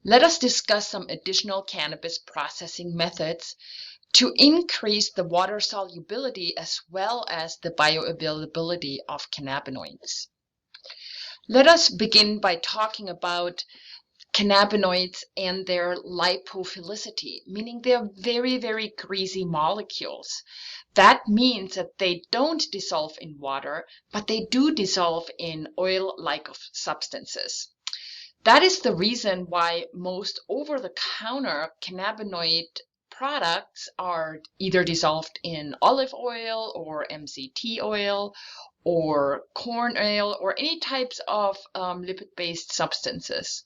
let us discuss some additional cannabis processing methods to increase the water solubility as well as the bioavailability of cannabinoids. Let us begin by talking about cannabinoids and their lipophilicity, meaning they're very, very greasy molecules. That means that they don't dissolve in water, but they do dissolve in oil-like substances. That is the reason why most over-the-counter cannabinoid products are either dissolved in olive oil or MCT oil or corn oil or any types of lipid-based substances.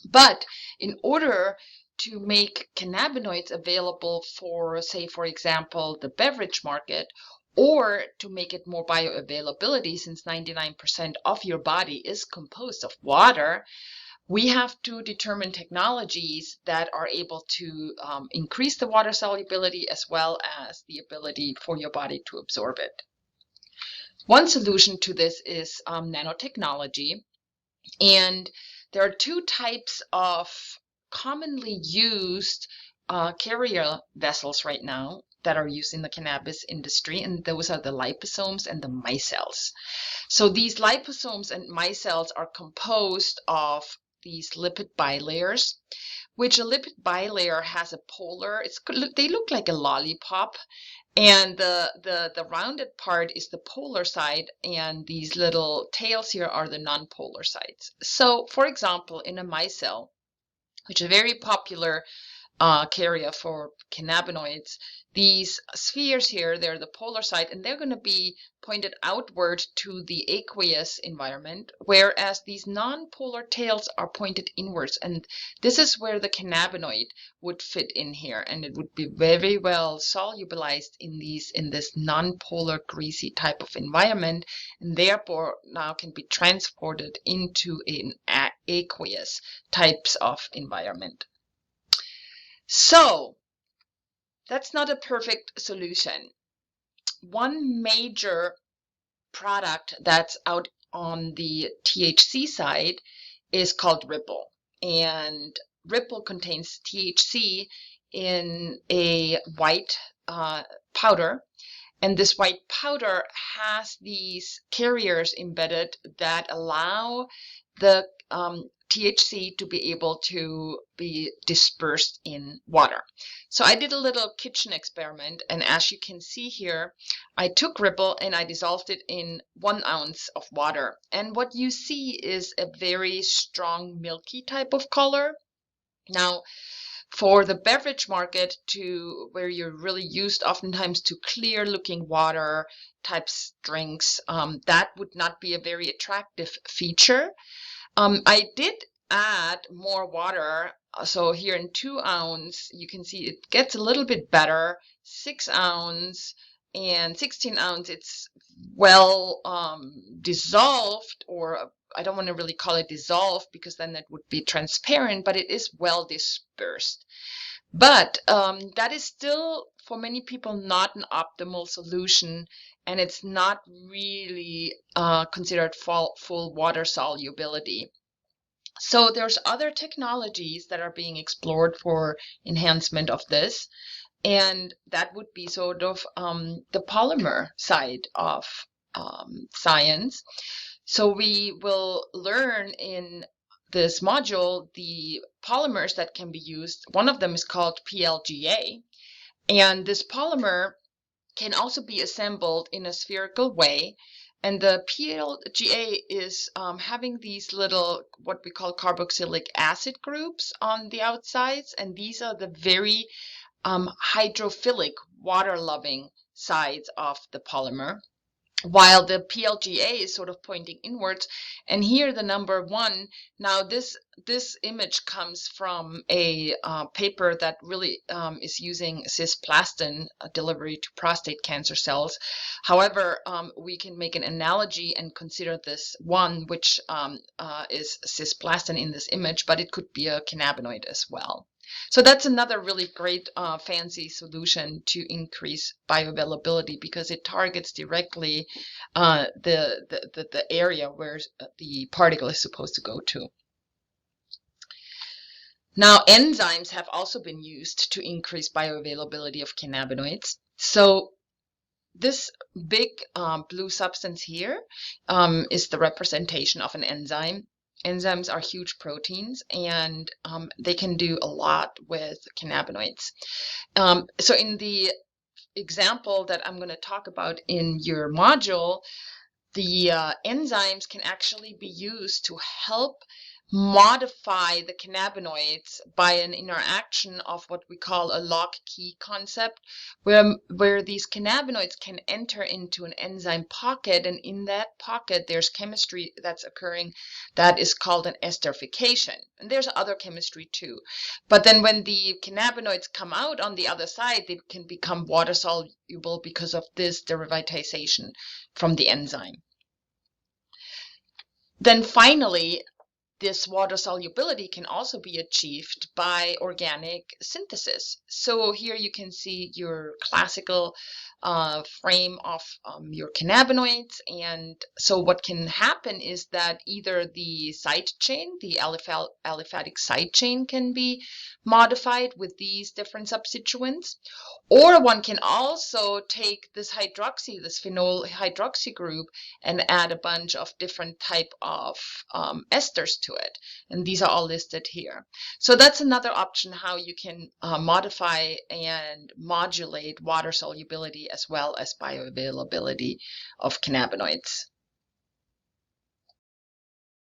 But in order to make cannabinoids available for, say, for example, the beverage market, or to make it more bioavailability, since 99% of your body is composed of water, we have to determine technologies that are able to increase the water solubility as well as the ability for your body to absorb it. One solution to this is nanotechnology, and there are two types of commonly used carrier vessels right now that are used in the cannabis industry, and those are the liposomes and the micelles. So these liposomes and micelles are composed of these lipid bilayers, which a lipid bilayer has a polar, they look like a lollipop, and the rounded part is the polar side, and these little tails here are the non-polar sides. So, for example, in a micelle, which is a very popular carrier for cannabinoids, these spheres here, they're the polar side, and they're going to be pointed outward to the aqueous environment, whereas these non-polar tails are pointed inwards, and this is where the cannabinoid would fit in here, and it would be very well solubilized in this non-polar greasy type of environment, and therefore now can be transported into an aqueous types of environment. So that's not a perfect solution. One major product that's out on the THC side is called Ripple. And Ripple contains THC in a white powder. And this white powder has these carriers embedded that allow the THC to be able to be dispersed in water. So I did a little kitchen experiment, and as you can see here, I took Ripple and I dissolved it in 1 ounce of water. And what you see is a very strong milky type of color. Now, for the beverage market, to where you're really used oftentimes to clear looking water types drinks, that would not be a very attractive feature. I did add more water. So here in 2 ounce, you can see it gets a little bit better. 6 ounce and 16 ounce, it's well dissolved, or I don't want to really call it dissolved because then it would be transparent, but it is well dispersed. But that is still, for many people, not an optimal solution, and it's not really considered full water solubility. So there's other technologies that are being explored for enhancement of this, and that would be sort of the polymer side of science. So we will learn in this module the polymers that can be used. One of them is called PLGA, and this polymer can also be assembled in a spherical way. And the PLGA is having these little, what we call carboxylic acid groups on the outsides, and these are the very hydrophilic, water-loving sides of the polymer, while the PLGA is sort of pointing inwards. And here the number 1, now this image comes from a paper that really is using cisplastin delivery to prostate cancer cells. However, we can make an analogy and consider this one, which is cisplastin in this image, but it could be a cannabinoid as well. So that's another really great fancy solution to increase bioavailability, because it targets directly the area where the particle is supposed to go to. Now, enzymes have also been used to increase bioavailability of cannabinoids. So this big blue substance here is the representation of an enzyme. Enzymes are huge proteins, and they can do a lot with cannabinoids. So in the example that I'm going to talk about in your module, the enzymes can actually be used to help modify the cannabinoids by an interaction of what we call a lock-key concept, where these cannabinoids can enter into an enzyme pocket, and in that pocket there's chemistry that's occurring that is called an esterification. And there's other chemistry too. But then when the cannabinoids come out on the other side, they can become water soluble because of this derivatization from the enzyme. Then finally, this water solubility can also be achieved by organic synthesis. So here you can see your classical frame of your cannabinoids. And so what can happen is that either the side chain, the aliphatic side chain, can be modified with these different substituents. Or one can also take this phenol hydroxy group, and add a bunch of different type of esters to it. And these are all listed here. So that's another option how you can modify and modulate water solubility as well as bioavailability of cannabinoids.